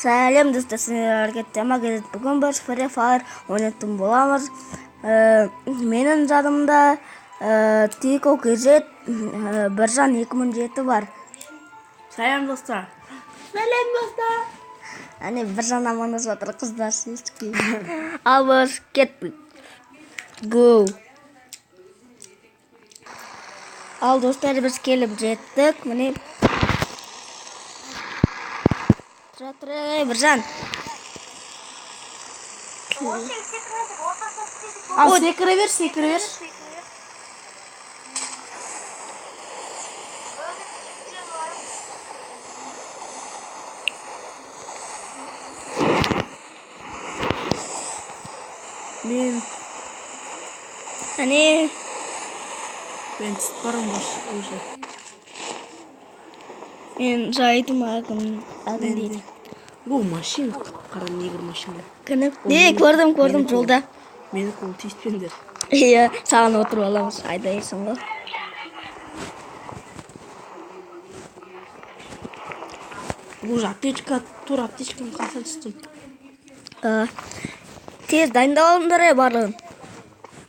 Сәлем достар, сіздерге тема келеді. Бүгін біз Free Fire ойнайтын боламыз. Менің жадымда Тико Кезет Біржан 2007 бар. Сәлем достар. Әне Біржан амандасып жатыр, қыздар естікпей. Ал біз кеттік. Go. Ал достар, біз келіп жеттік. Міне. Тұра, Біржан. Ал секіре бер. Мен Әне. Ben барам уже. Мен жайдым ағын дейді. Бұл машина, қара негр машина. Кініп? Көрдім жолда. Мені қолы тиіспендер. Иә, саған отырып аламыз. Айдайсың ғой. Бұл же аптечка, тура аптечканы қаса түстім. Тез дайындап алыңдар барлығын.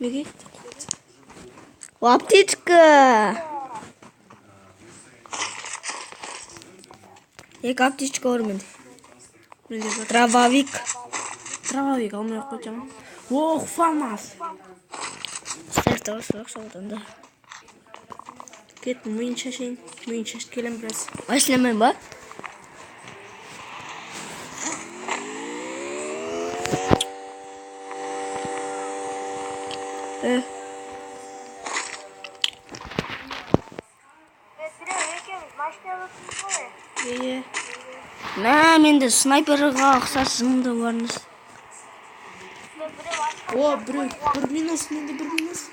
Неге? Аптечка. Екі аптечка бар менде. Травовик. Травовик алмай қойсам. Ох, фамас. Сәлті соғыдан да. Кеттім, миын шашып келем біраз. Ашынамайын ба? Мә, менде снайперға ұқсас жыңды барыңыз. О, бір минус, менде бір минус.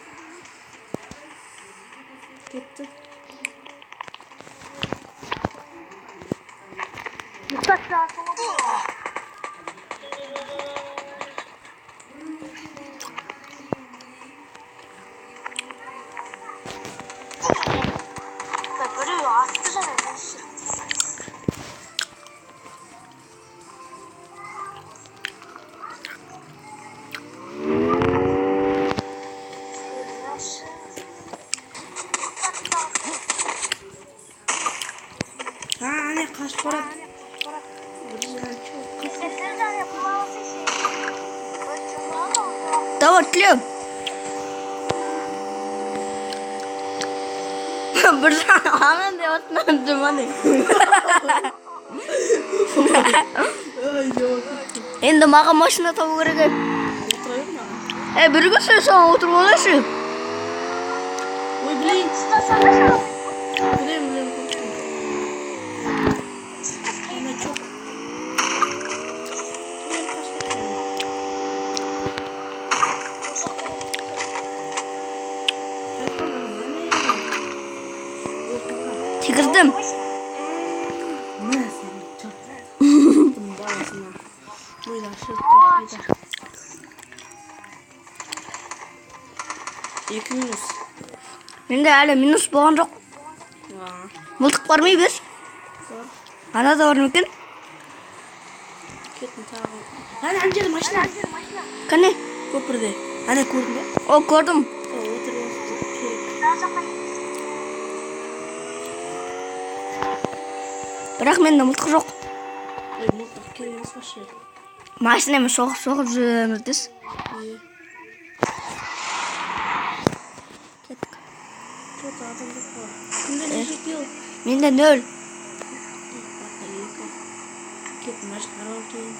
Кетті. Ане қашып барады. Давай, тлем. Біржан, амен де отынан жұманы. Енді маған машина табу керек. Бірге сөйсен отырып олашы. Ой, блин. Білем. Секірдім. Екі минус. Менде әлі минус болған жоқ. Мылтық бар ма біз? Ана да бар ма екен? Кеттім тағы. Ана жерде машина. Қане? Көпірде. Ана көрдің бе? О, көрдім. Бірақ менде мылтық жоқ. Ой, мылтық келмес башы. Машинамен соғып жүреміз дес. Кеттік. Что-то адам жоқ бар. Кімде неше кил? Менде 0. Кеттім, мәшік қарау кейін.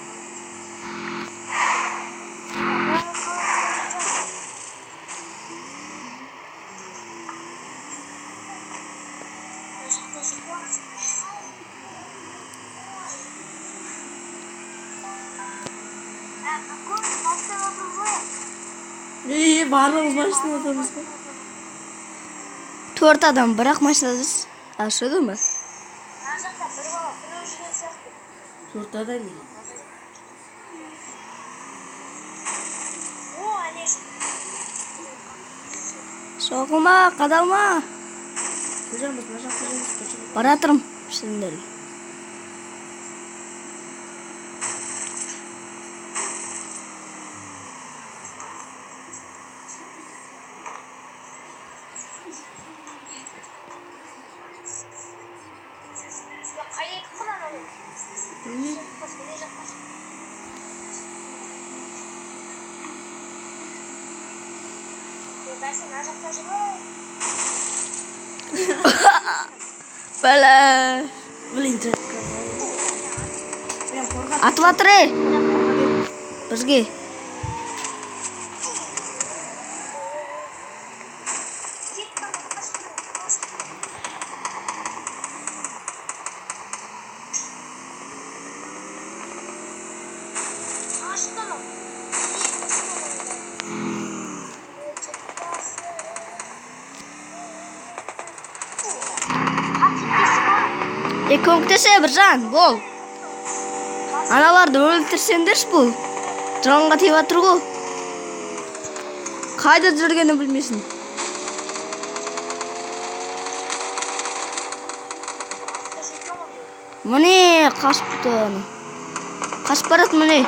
Барлығыз машина атамыз ба? 4 адам, бірақ машинадыз. Ашыды ма? Жұртада не? Соғылма, қадалма. Көжеміз, мына жаққа жүрміз. Баратырым. Şimdi. Бәлә. Блин, ты. Прям қорғап. Атып жатыр ей. Бізге. Көмектесе Біржан, бол. Аналарды өлтірсеңдерші бұл. Жалынға тиіп жатыр ғой. Қайда жүргенін білмесін. Міне қашыпты. Қашып барады міне.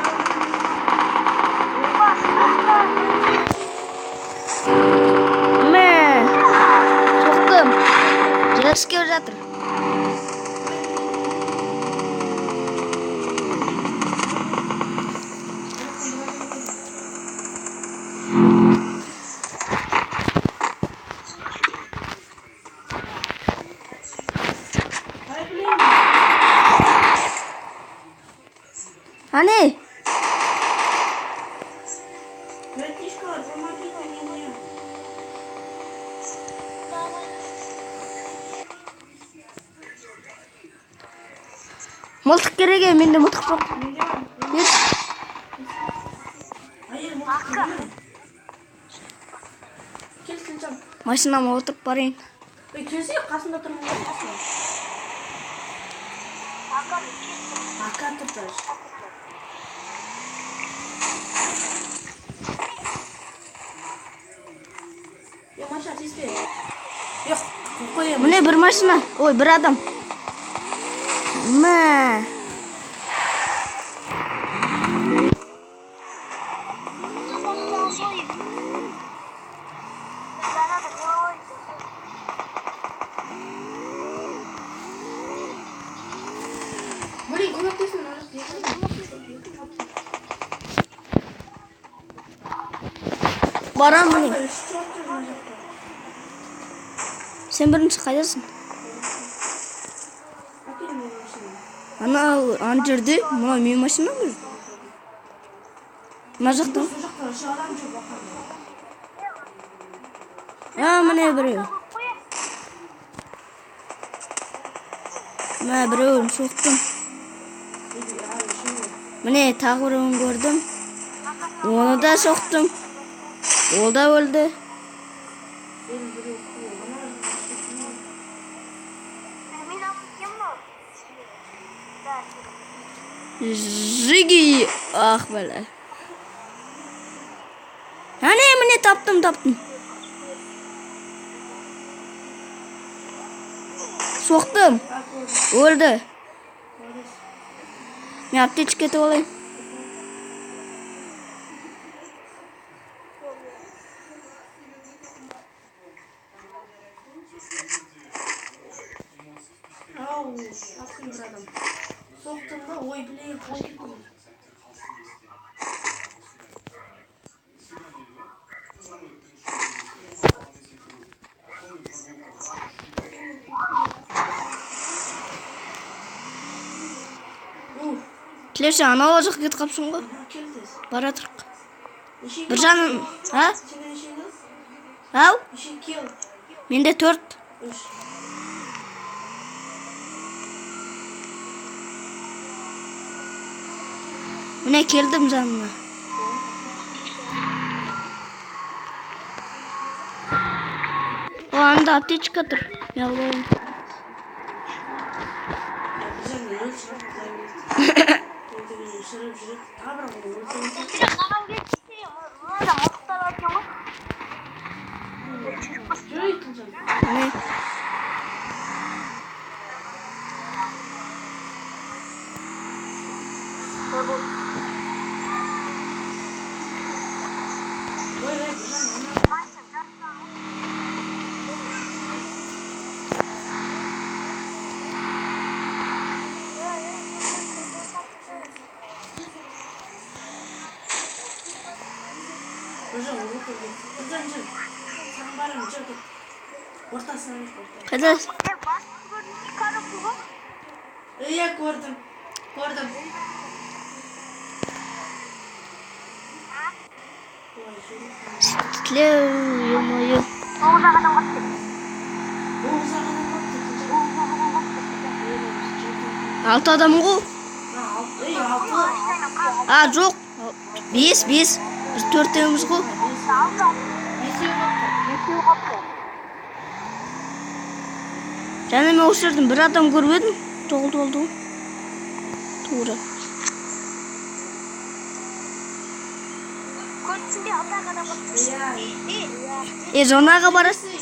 Соқтым. Желеске жатыр. Ане? Братишка, помоги мне. Мылтық керек ей, менде мылтық жоқ. Бер. Hayır, Hakkı. Келсін жам. Машинама отырып барайын. Келсе, қасында тұрмын. Ака тұрды. Машина тиіспе. Жоқ, қойым. Міне бір машина. Ой, бір адам. Мә. Блин, көмектесін. Барам міне. Сен бірінші қайдасың? Ана жерде, мына мен машинам жүр. Мына жақта. Міне біреу. Мә біреуін соқтым. Міне тағы біреуін көрдім. Оны да соқтым. Ол да өлді. Жиги. Ах, бәле. Міне таптым. Соқтым. Өлді. Мен аптечке кетіп алайын. Ау, ақын бір адам. Соқтым да, ой, білейін, қойып қойып. Тілеші, анау жаққа кетіп қапсың ғой. Бара тұрық. Біржан, а? Ау? Менде 4. Міне келдім жанына. О, анда аптечка тұр. Мен алайын. Міне. Buradan жүр. Sen barın жүр git. Ortasına git orta. Қайда? Iya gördüm. Gördüm. Тілеу, ё-моё. Oğuz ağadan baktı. Алты адам ғой. Ey altı. А, жоқ. Бес. Біз төртеуміз ғой. Және мен осы жерден бір адам көріп едім. Жоғалды болды ғой. Тура. Жонаға барасың.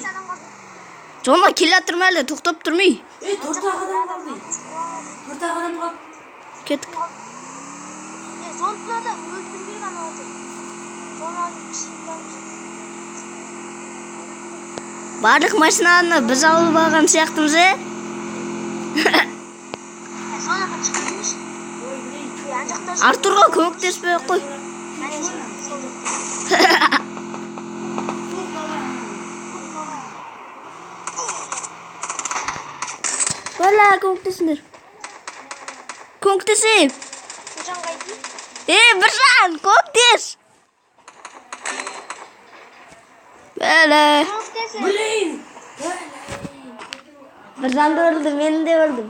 Жона келе жатырма әлі, тоқтап тұрмай. Төрт ağadan kaldı. Төрт ağadan kaldı. Кеттік. Сонда да өлтірген ана отыр. Барлық машинаны біз алып алған сияқтымыз, Сонаға шығармыш. Артурға көмектеспей қой. Бәлі, көмектесіңдер. Көмектесейіп. Біржан, көмектес. Бәлі. Блин. Біржанды өлді, мені де өлдім.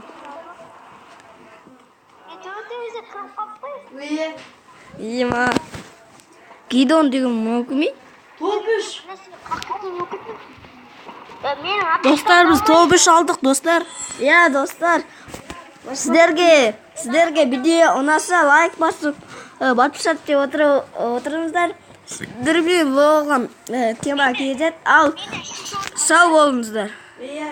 Iya. Ема. Гидон деген мүмкін ме? Топ үш. Достар, біз топ үш алдық, достар. Иә, достар. Сіздерге видео ұнаса лайк басып, подписаться деп отырыңыздар. Сіздерге болған тема кезет. Ал сау болыңыздар. Iya.